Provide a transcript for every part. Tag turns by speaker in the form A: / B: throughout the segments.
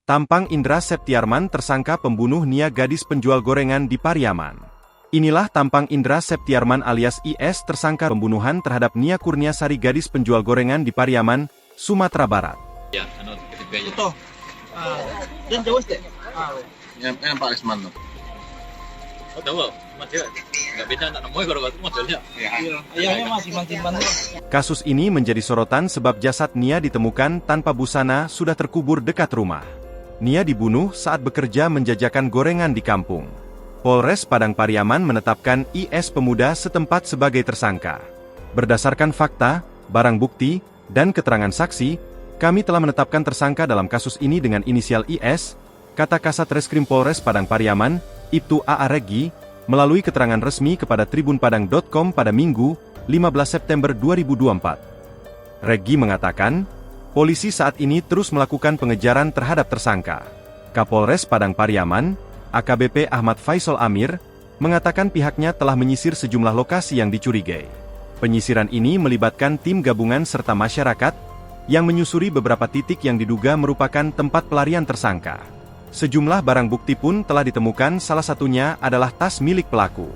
A: Tampang Indra Septiarman tersangka pembunuh Nia gadis penjual gorengan di Pariaman. Inilah tampang Indra Septiarman alias IS tersangka pembunuhan terhadap Nia Kurniasari gadis penjual gorengan di Pariaman, Sumatera Barat.
B: Ya,
C: Ito. Dan jauh deh.
B: Yang Pak Risman tuh. Oh tahu, Mas ya. Nggak bisa nak nemuin kalau batu modelnya.
C: Iya, ayahnya masih simpan tuh.
A: Kasus ini menjadi sorotan sebab jasad Nia ditemukan tanpa busana sudah terkubur dekat rumah. Nia dibunuh saat bekerja menjajakan gorengan di kampung. Polres Padang Pariaman menetapkan IS pemuda setempat sebagai tersangka. Berdasarkan fakta, barang bukti, dan keterangan saksi, kami telah menetapkan tersangka dalam kasus ini dengan inisial IS, kata Kasat Reskrim Polres Padang Pariaman, Ibtu A.A. Regi, melalui keterangan resmi kepada tribunpadang.com pada Minggu, 15 September 2024. Regi mengatakan, polisi saat ini terus melakukan pengejaran terhadap tersangka. Kapolres Padang Pariaman, AKBP Ahmad Faisal Amir, mengatakan pihaknya telah menyisir sejumlah lokasi yang dicurigai. Penyisiran ini melibatkan tim gabungan serta masyarakat, yang menyusuri beberapa titik yang diduga merupakan tempat pelarian tersangka. Sejumlah barang bukti pun telah ditemukan, salah satunya adalah tas milik pelaku.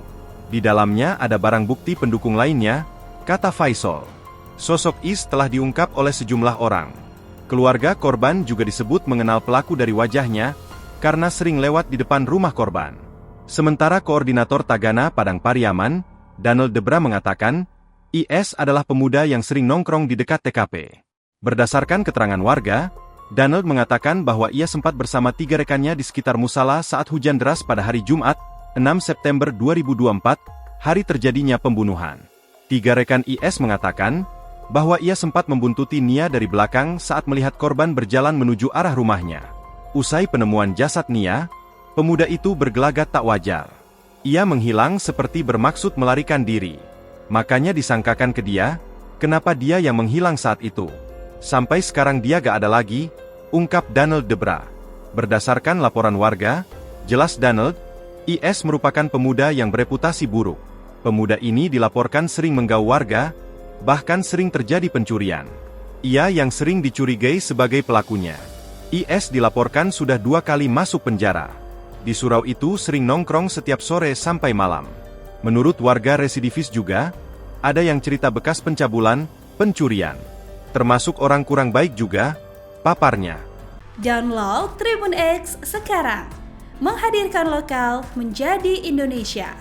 A: Di dalamnya ada barang bukti pendukung lainnya, kata Faisal. Sosok IS telah diungkap oleh sejumlah orang. Keluarga korban juga disebut mengenal pelaku dari wajahnya, karena sering lewat di depan rumah korban. Sementara Koordinator Tagana Padang Pariaman, Daniel Debra mengatakan, IS adalah pemuda yang sering nongkrong di dekat TKP. Berdasarkan keterangan warga, Daniel mengatakan bahwa ia sempat bersama 3 rekannya di sekitar musala saat hujan deras pada hari Jumat, 6 September 2024, hari terjadinya pembunuhan. 3 rekan IS mengatakan bahwa ia sempat membuntuti Nia dari belakang saat melihat korban berjalan menuju arah rumahnya. Usai penemuan jasad Nia, pemuda itu bergelagat tak wajar. Ia menghilang seperti bermaksud melarikan diri. Makanya disangkakan ke dia, kenapa dia yang menghilang saat itu. Sampai sekarang dia gak ada lagi, ungkap Daniel Debra. Berdasarkan laporan warga, jelas Daniel, IS merupakan pemuda yang bereputasi buruk. Pemuda ini dilaporkan sering menggau warga, bahkan sering terjadi pencurian. Ia yang sering dicurigai sebagai pelakunya. IS dilaporkan sudah 2 kali masuk penjara. Di surau itu sering nongkrong setiap sore sampai malam. Menurut warga residivis juga, ada yang cerita bekas pencabulan, pencurian. Termasuk orang kurang baik juga, paparnya.
D: Download Tribun X sekarang, menghadirkan lokal menjadi Indonesia.